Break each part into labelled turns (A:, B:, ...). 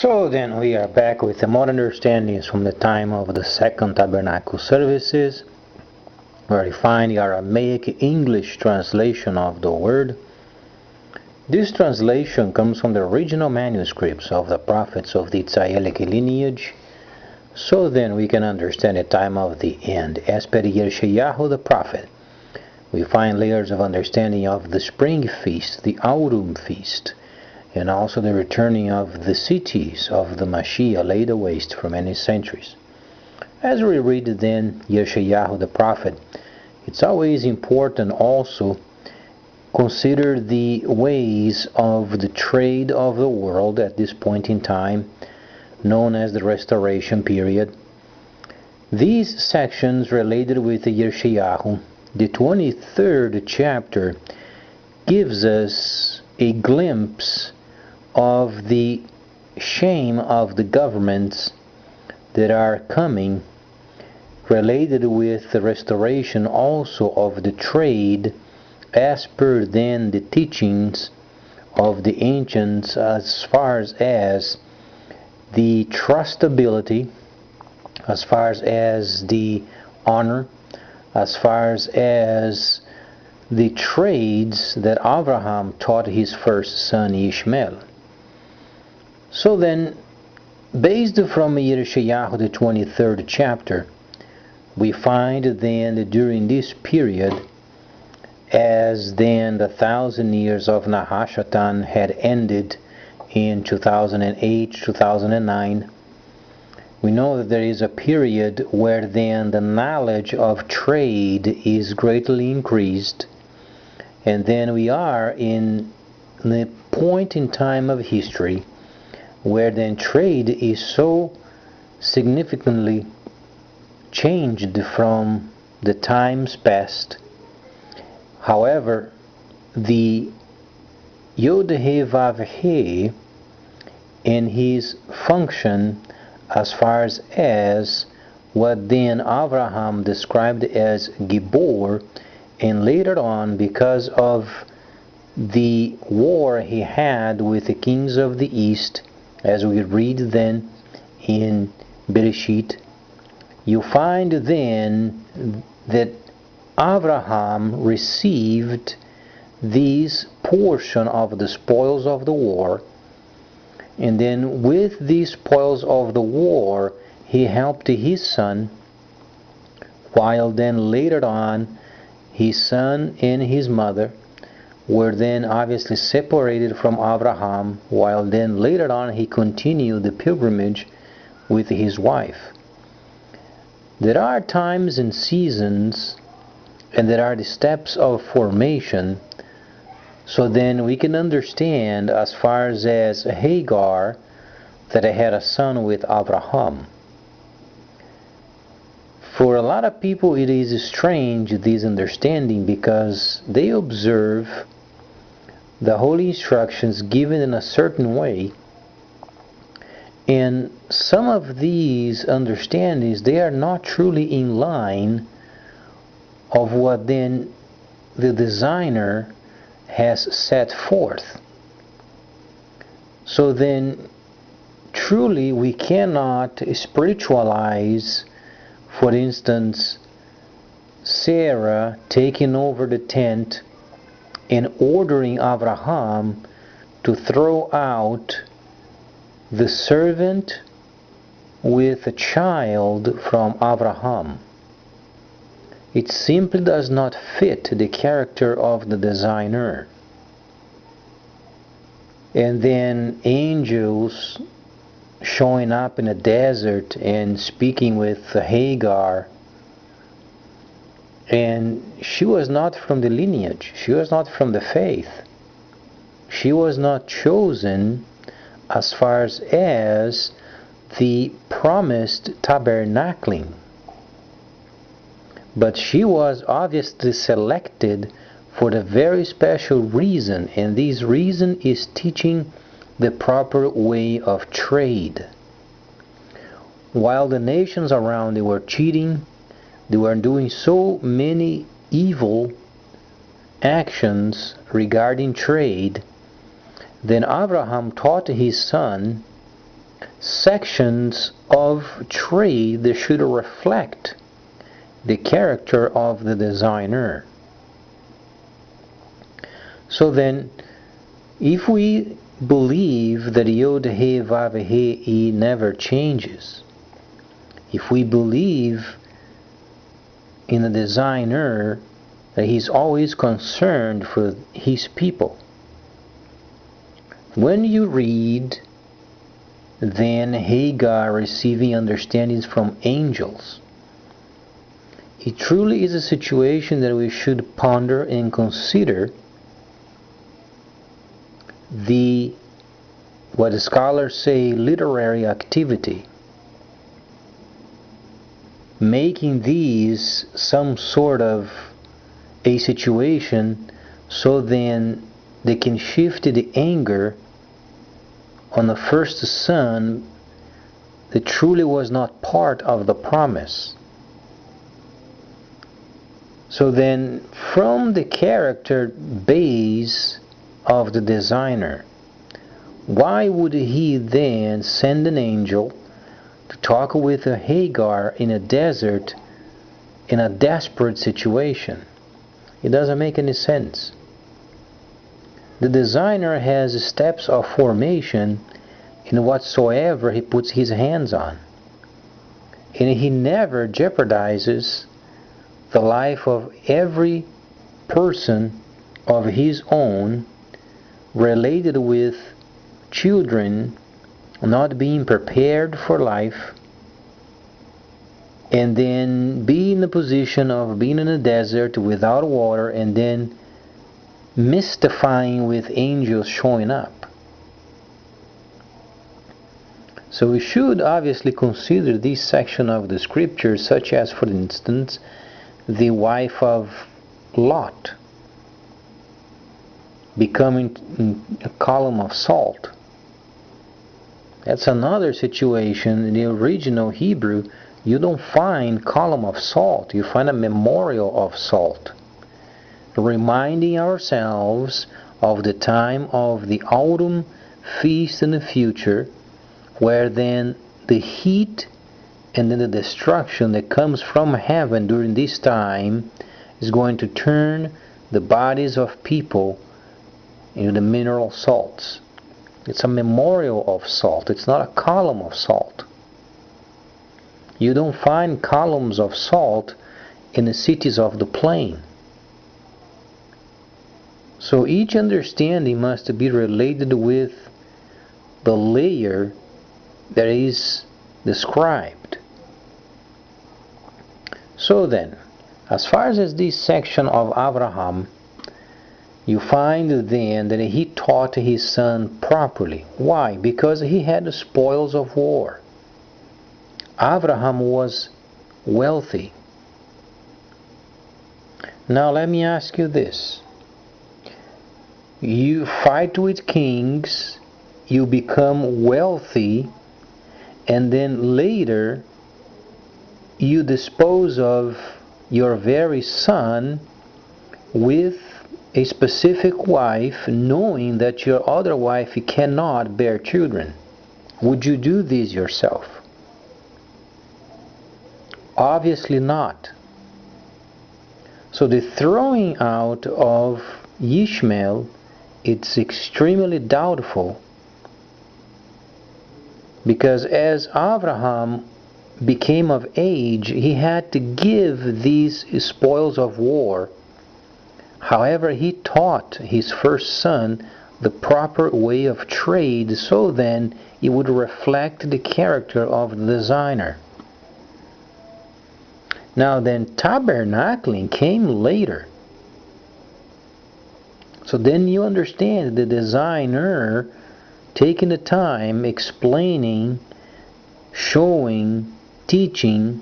A: So then we are back with the more understandings from the time of the Second Tabernacle services, where we find the Aramaic English translation of the word. This translation comes from the original manuscripts of the prophets of the Tzayelic lineage, so then we can understand the time of the end. As per Yeshayahu the prophet, we find layers of understanding of the spring feast, the Autumn feast, and also the returning of the cities of the Mashiach laid waste for many centuries. As we read then Yeshayahu the prophet, it's always important also consider the ways of the trade of the world at this point in time, known as the Restoration period. These sections related with the Yeshayahu, the 23rd chapter, gives us a glimpse of the shame of the governments that are coming, related with the restoration also of the trade, as per then the teachings of the ancients, as far as the trustability, as far as the honor, as far as the trades that Abraham taught his first son Ishmael. So then, based from Yeshayahu the 23rd chapter, we find then that during this period, as then the 1,000 years of Nahashatan had ended in 2008, 2009, we know that there is a period where then the knowledge of trade is greatly increased, and then we are in the point in time of history where then trade is so significantly changed from the times past. However, the Yod-He Vav-He in his function, as far as what then Abraham described as Gibor, and later on, because of the war he had with the kings of the east, as we read then in Bereshit, you find then that Abraham received this portion of the spoils of the war, and then with these spoils of the war he helped his son, while then later on his son and his mother were then obviously separated from Abraham, while then later on he continued the pilgrimage with his wife. There are times and seasons, and there are the steps of formation, so then we can understand as far as Hagar, that I had a son with Abraham. For a lot of people it is strange, this understanding, because they observe the holy instructions given in a certain way, and some of these understandings, they are not truly in line of what then the designer has set forth. So then truly we cannot spiritualize, for instance, Sarah taking over the tent and ordering Abraham to throw out the servant with a child from Abraham. It simply does not fit the character of the designer. And then angels showing up in a desert and speaking with Hagar, and she was not from the lineage, she was not from the faith, she was not chosen as far as the promised tabernacling, but she was obviously selected for the very special reason, and this reason is teaching the proper way of trade. While the nations around, they were cheating, they were doing so many evil actions regarding trade, then Abraham taught his son sections of trade that should reflect the character of the designer. So then, if we believe that Yod He Vav He never changes, if we believe in the designer that he's always concerned for his people, when you read then Hagar receiving understandings from angels, it truly is a situation that we should ponder and consider what the scholars say literary activity, making these some sort of a situation so then they can shift the anger on the first son that truly was not part of the promise. So then, from the character base of the designer, why would he then send an angel to talk with a Hagar in a desert in a desperate situation? It doesn't make any sense. The designer has steps of formation in whatsoever he puts his hands on, and he never jeopardizes the life of every person of his own related with children not being prepared for life, and then be in the position of being in a desert without water, and then mystifying with angels showing up. So we should obviously consider this section of the scriptures, such as, for instance, the wife of Lot becoming a column of salt. That's another situation. In the original Hebrew, you don't find column of salt, you find a memorial of salt, reminding ourselves of the time of the autumn feast in the future, where then the heat and then the destruction that comes from heaven during this time is going to turn the bodies of people into the mineral salts. It's a memorial of salt. It's not a column of salt. You don't find columns of salt in the cities of the plain. So each understanding must be related with the layer that is described. So then, as far as this section of Abraham, you find then that he taught his son properly. Why? Because he had the spoils of war. Abraham was wealthy. Now let me ask you this. You fight with kings, you become wealthy, and then later you dispose of your very son with a specific wife, knowing that your other wife cannot bear children. Would you do this yourself? Obviously not. So the throwing out of Ishmael, it's extremely doubtful, because as Abraham became of age, he had to give these spoils of war. However, he taught his first son the proper way of trade, so then it would reflect the character of the designer. Now then, tabernacling came later. So then you understand the designer taking the time, explaining, showing, teaching,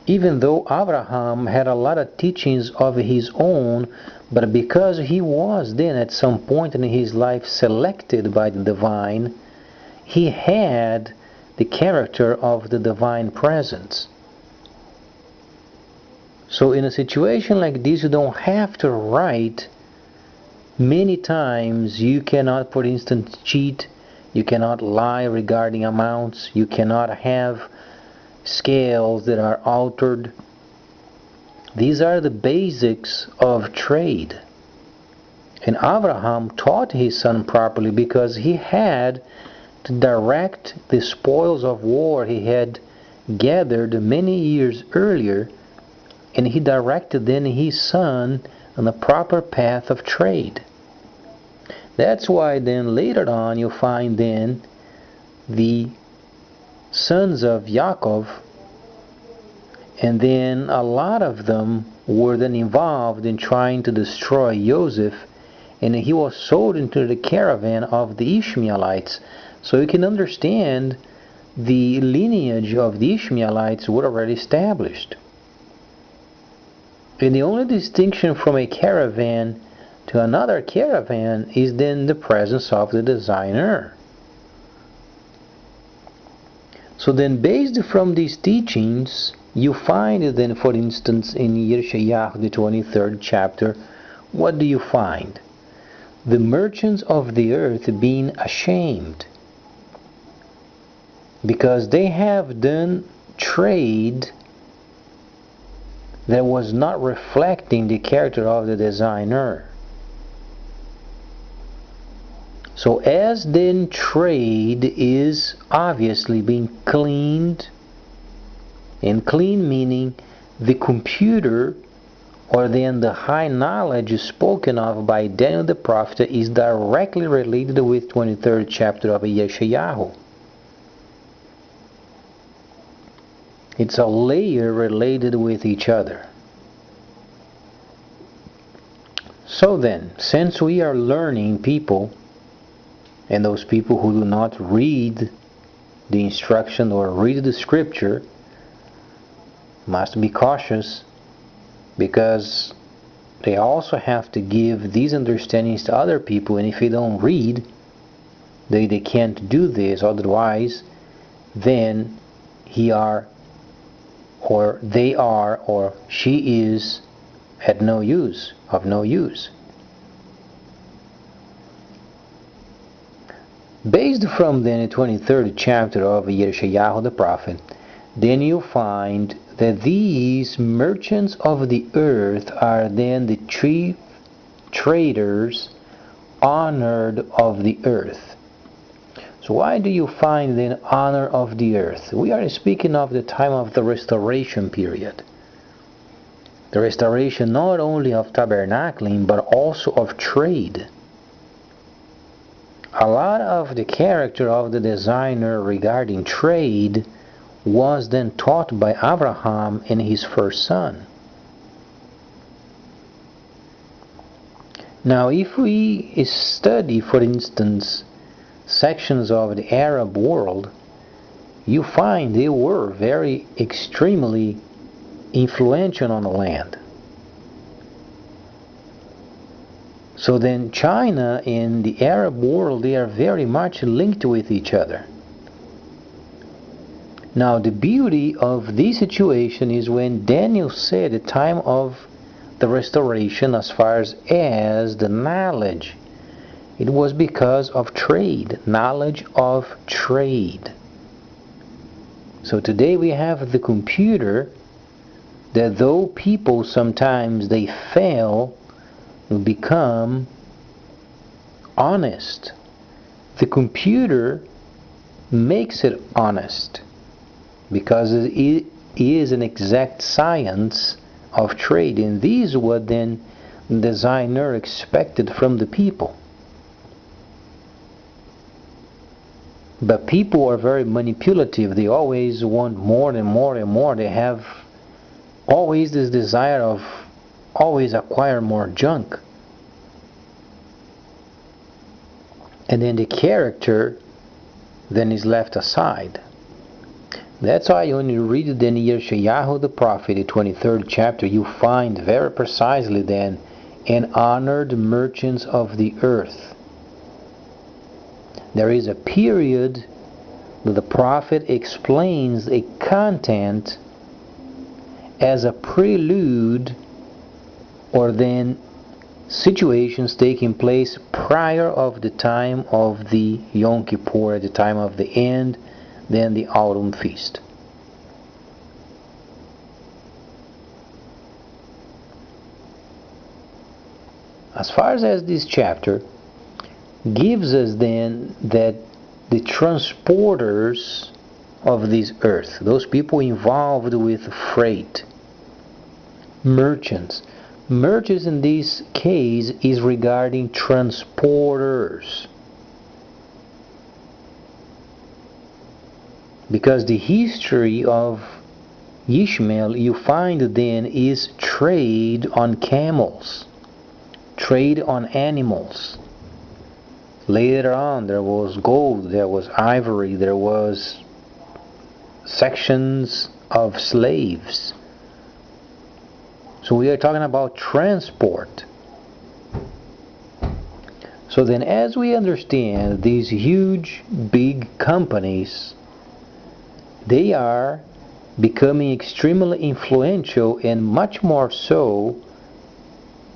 A: even though Abraham had a lot of teachings of his own, but because he was then at some point in his life selected by the divine, he had the character of the divine presence. So in a situation like this, you don't have to write many times. You cannot, for instance, cheat You cannot lie regarding amounts. You cannot have scales that are altered. These are the basics of trade. And Abraham taught his son properly because he had to direct the spoils of war he had gathered many years earlier, and he directed then his son on the proper path of trade. That's why then later on you find then the sons of Yaakov, and then a lot of them were then involved in trying to destroy Joseph, and he was sold into the caravan of the Ishmaelites. So you can understand the lineage of the Ishmaelites were already established. And the only distinction from a caravan to another caravan is then the presence of the designer. So then, based from these teachings, you find then, for instance, in Yeshayahu, the 23rd chapter, what do you find? The merchants of the earth being ashamed, because they have done trade that was not reflecting the character of the designer. So as then trade is obviously being cleaned, and clean meaning the computer, or then the high knowledge spoken of by Daniel the prophet, is directly related with 23rd chapter of Yeshayahu. It's a layer related with each other. So then, since we are learning people, and those people who do not read the instruction or read the scripture must be cautious, because they also have to give these understandings to other people, and if they don't read, they can't do this, otherwise then he are, or they are, or she is of no use. Based from then the 23rd chapter of Yeshayahu the prophet, then you find that these merchants of the earth are then the chief traders honored of the earth. So why do you find then honor of the earth? We are speaking of the time of the restoration period. The restoration not only of tabernacling, but also of trade. A lot of the character of the designer regarding trade was then taught by Abraham and his first son. Now, if we study, for instance, sections of the Arab world, you find they were very extremely influential on the land. So then China and the Arab world, they are very much linked with each other. Now the beauty of this situation is when Daniel said the time of the restoration, as far as the knowledge, it was because of trade, knowledge of trade. So today we have the computer, that though people sometimes they fail to become honest, the computer makes it honest, because it is an exact science of trade, and this is what then the designer expected from the people. But people are very manipulative. They always want more and more and more. They have always this desire of always acquire more junk. And then the character then is left aside. That's why when you read then Yeshayahu the prophet, the 23rd chapter, you find very precisely then, and honored merchants of the earth. There is a period that the prophet explains a content as a prelude, or then situations taking place prior of the time of the Yom Kippur, at the time of the end, then the autumn feast. As far as this chapter gives us then that the transporters of this earth, those people involved with freight, merchants in this case is regarding transporters, because the history of Ishmael you find then is trade on camels, trade on animals. Later on there was gold, there was ivory, there was sections of slaves. So we are talking about transport. So then, as we understand these huge big companies, they are becoming extremely influential, and much more so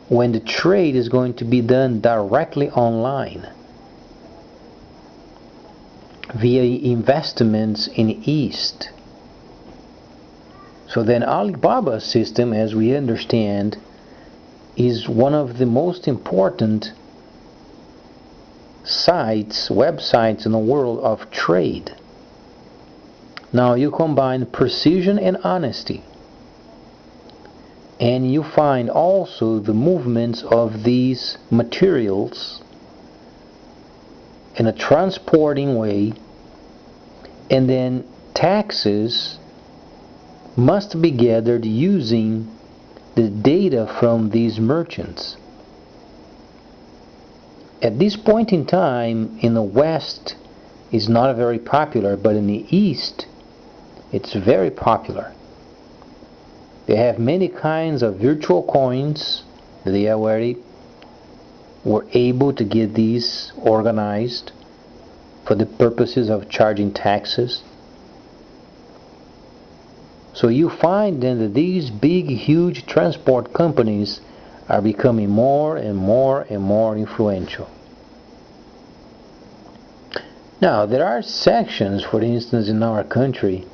A: when the trade is going to be done directly online via investments in East. So then Alibaba's system, as we understand, is one of the most important websites in the world of trade. Now you combine precision and honesty, and you find also the movements of these materials in a transporting way, and then taxes must be gathered using the data from these merchants. At this point in time, in the West, it's not very popular, but in the East, it's very popular. They have many kinds of virtual coins. They already were able to get these organized for the purposes of charging taxes. So you find then that these big, huge transport companies are becoming more and more and more influential. Now, there are sections, for instance, in our country,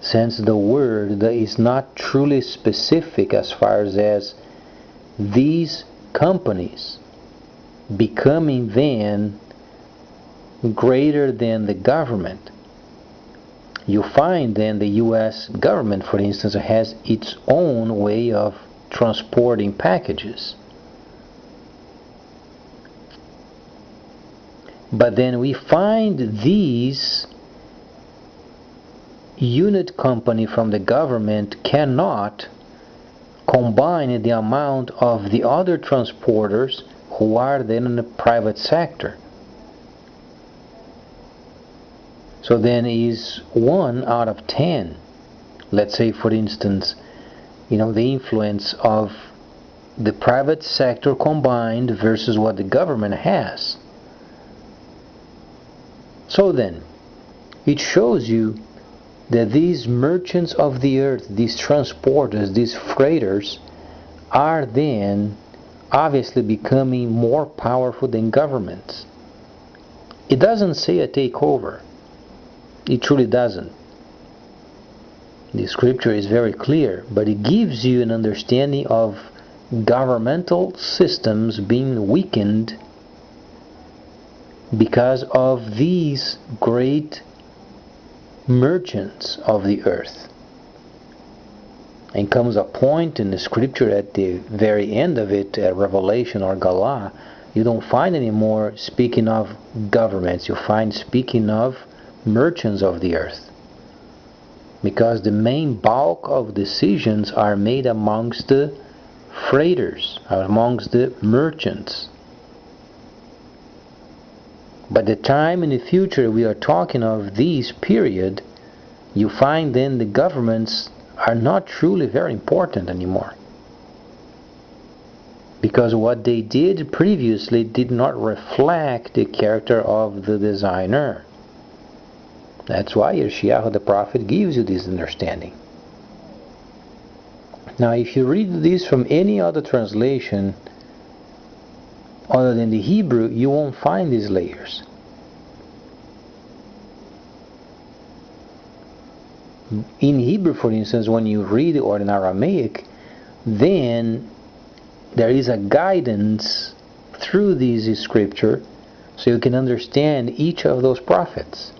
A: since the word is not truly specific as far as these companies becoming then greater than the government. You find then the US government, for instance, has its own way of transporting packages. But then we find these unit company from the government cannot combine the amount of the other transporters who are then in the private sector. So then is 1 out of 10. Let's say, for instance, the influence of the private sector combined versus what the government has. So then, it shows you that these merchants of the earth, these transporters, these freighters, are then obviously becoming more powerful than governments. It doesn't say a takeover. It truly doesn't. The scripture is very clear, but it gives you an understanding of governmental systems being weakened because of these great merchants of the earth. And comes a point in the scripture at the very end of it, at Revelation or Galah, you don't find anymore speaking of governments, you find speaking of merchants of the earth, because the main bulk of decisions are made amongst the freighters, amongst the merchants. By the time in the future we are talking of this period, you find then the governments are not truly very important anymore, because what they did previously did not reflect the character of the designer. That's why Yeshayahu the prophet gives you this understanding. Now if you read this from any other translation, other than the Hebrew, you won't find these layers. In Hebrew, for instance, when you read or in Aramaic, then there is a guidance through this scripture so you can understand each of those prophets.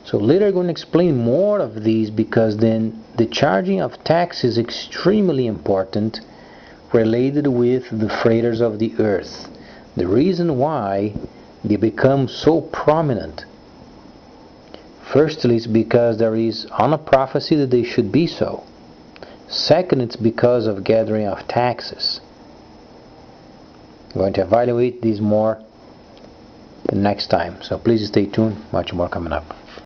A: So later I'm going to explain more of these, because then the charging of tax is extremely important related with the freighters of the earth. The reason why they become so prominent, firstly, it's because there is on a prophecy that they should be so. Second, it's because of gathering of taxes. I'm going to evaluate these more the next time, so please stay tuned. Much more coming up.